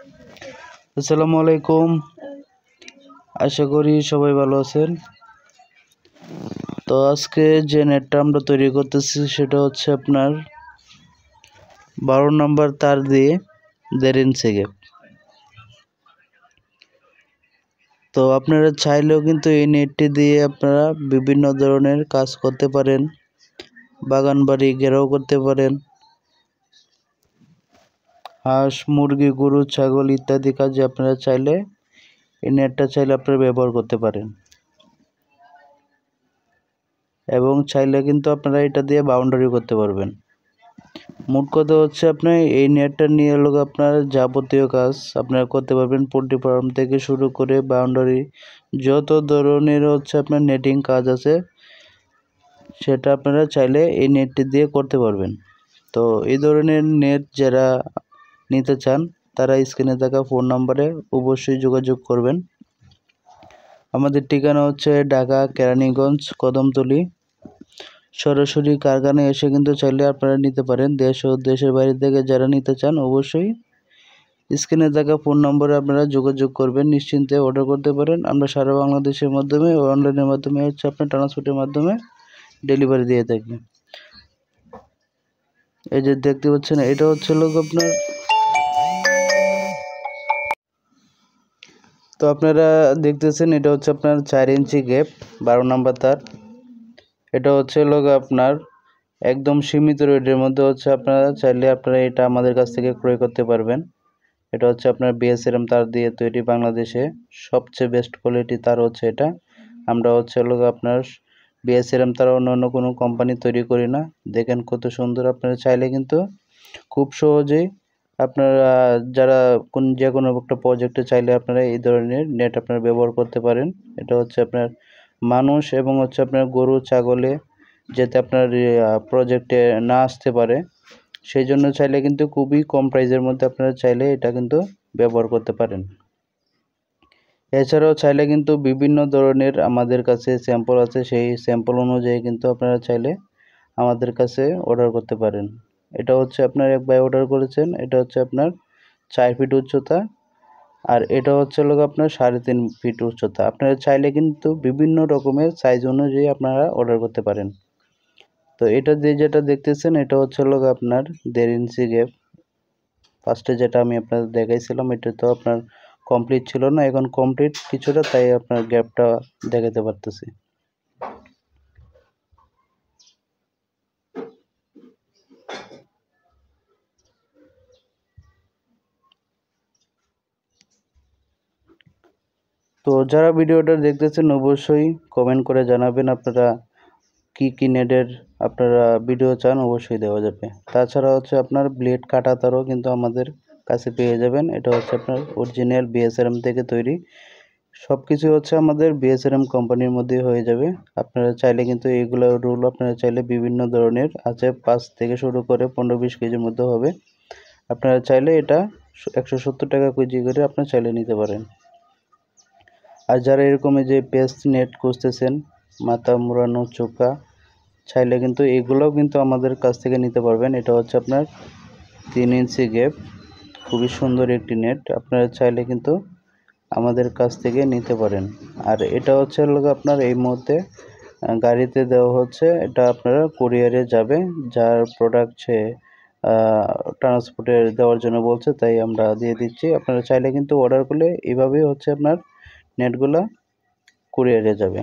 আসসালামু আলাইকুম। আশা করি সবাই ভালো আছেন। তো আজকে যে নেটটা আমরা তৈরি করতেছি সেটা হচ্ছে আপনার 12 নম্বর তার দিয়ে 1.5 ইঞ্চি গ্যাপ। তো আপনারা চাইলেও কিন্তু এই নেটটি দিয়ে আপনারা বিভিন্ন ধরনের কাজ করতে পারেন, বাগান বাড়ি ঘেরাও করতে পারেন, হাঁস মুরগি গরু ছাগল ইত্যাদি কাজে আপনারা চাইলে এই নেটটা চাইলে আপনারা ব্যবহার করতে পারেন। এবং চাইলে কিন্তু আপনারা এটা দিয়ে বাউন্ডারি করতে পারবেন। মোট কথা হচ্ছে আপনি এই নেটটা নিয়ে হলো আপনার যাবতীয় কাজ আপনারা করতে পারবেন। পোল্ট্রি ফার্ম থেকে শুরু করে বাউন্ডারি যত ধরনের হচ্ছে আপনার নেটিং কাজ আছে সেটা আপনারা চাইলে এই নেটটি দিয়ে করতে পারবেন। তো এই ধরনের নেট যারা নিতে চান তারা স্ক্রিনে থাকা ফোন নম্বরে অবশ্যই যোগাযোগ করবেন। আমাদের ঠিকানা হচ্ছে ঢাকা কেরানীগঞ্জ কদমতলী। সরাসরি কারখানায় এসে কিন্তু চাইলে আপনারা নিতে পারেন। দেশ ও দেশের বাইরে থেকে যারা নিতে চান অবশ্যই স্ক্রিনে থাকা ফোন নম্বরে আপনারা যোগাযোগ করবেন, নিশ্চিন্তে অর্ডার করতে পারেন। আমরা সারা বাংলাদেশের মাধ্যমে ও অনলাইনের মাধ্যমে হচ্ছে আপনার ট্রান্সপোর্টের মাধ্যমে ডেলিভারি দিয়ে থাকি। এই যে দেখতে পাচ্ছেন এটা হচ্ছে লোক আপনার, তো আপনারা দেখতেছেন এটা হচ্ছে আপনার 4 ইঞ্চি গ্যাপ 12 নম্বর তার। এটা হচ্ছে লোক আপনার একদম সীমিত রেটের মধ্যে হচ্ছে আপনারা চাইলে আপনারা এটা আমাদের কাছ থেকে ক্রয় করতে পারবেন। এটা হচ্ছে আপনার বিএসআরএম তার দিয়ে তৈরি, বাংলাদেশে সবচেয়ে বেস্ট কোয়ালিটি তার হচ্ছে এটা। আমরা হচ্ছে লোক আপনার বিএসআরএম তার অন্য কোনো কোম্পানি তৈরি করি না। দেখেন কত সুন্দর। আপনারা চাইলে কিন্তু খুব সহজেই আপনারা যারা যে কোনো একটা প্রজেক্টে চাইলে আপনারা এই ধরনের নেট আপনারা ব্যবহার করতে পারেন। এটা হচ্ছে আপনার মানুষ এবং হচ্ছে আপনার গরু ছাগলে যাতে আপনার প্রজেক্টে না আসতে পারে সেই জন্য চাইলে কিন্তু খুবই কম প্রাইসের মধ্যে আপনারা চাইলে এটা কিন্তু ব্যবহার করতে পারেন। এছাড়াও চাইলে কিন্তু বিভিন্ন ধরনের আমাদের কাছে স্যাম্পল আছে, সেই স্যাম্পল অনুযায়ী কিন্তু আপনারা চাইলে আমাদের কাছে অর্ডার করতে পারেন। এটা হচ্ছে আপনার এক ভাই অর্ডার করেছেন, এটা হচ্ছে আপনার 4 ফিট উচ্চতা আর এটা হচ্ছে লোক আপনার 3.5 ফিট উচ্চতা। আপনারা চাইলে কিন্তু বিভিন্ন রকমের সাইজ অনুযায়ী আপনারা অর্ডার করতে পারেন। তো এটা দিয়ে যেটা দেখতেছেন এটা হচ্ছে লোক আপনার 1.5 ইঞ্চি গ্যাপ। ফার্স্টে যেটা আমি আপনাদের দেখাইছিলাম এটা তো আপনার কমপ্লিট ছিল না, এখন কমপ্লিট কিছুটা, তাই আপনার গ্যাপটা দেখাতে পারতেছি। তো যারা ভিডিওটা দেখতেছেন অবশ্যই কমেন্ট করে জানাবেন আপনারা কি নেটের আপনারা ভিডিও চান, অবশ্যই দেওয়া যাবে। তাছাড়া হচ্ছে আপনার ব্লেড কাটা তারও কিন্তু আমাদের কাছে পেয়ে যাবেন। এটা হচ্ছে আপনার অরিজিনাল বিএসআরএম থেকে তৈরি, সব কিছু হচ্ছে আমাদের বিএসআরএম কোম্পানির মধ্যে হয়ে যাবে। আপনারা চাইলে কিন্তু এইগুলো রুল আপনারা চাইলে বিভিন্ন ধরনের আছে, 5 থেকে শুরু করে 15-20 কেজির মধ্যে হবে। আপনারা চাইলে এটা 170 টাকা কেজি করে আপনারা চাইলে নিতে পারেন। আর যারা এরকম যে পেস্ট নেট খুঁজতেছেন মাথা মুড়ানো চোখা, চাইলে কিন্তু এগুলোও কিন্তু আমাদের কাছ থেকে নিতে পারবেন। এটা হচ্ছে আপনার 3 ইঞ্চি গ্যাপ, খুবই সুন্দর একটি নেট, আপনারা চাইলে কিন্তু আমাদের কাছ থেকে নিতে পারেন। আর এটা হচ্ছে আপনার এই মুহূর্তে গাড়িতে দেওয়া হচ্ছে, এটা আপনারা কুরিয়ারে যাবে, যার প্রোডাক্ট সে ট্রান্সপোর্টে দেওয়ার জন্য বলছে তাই আমরা দিয়ে দিচ্ছি। আপনারা চাইলে কিন্তু অর্ডার করলে এইভাবেই হচ্ছে আপনার নেটগুলা কুরিয়ারে যাবে।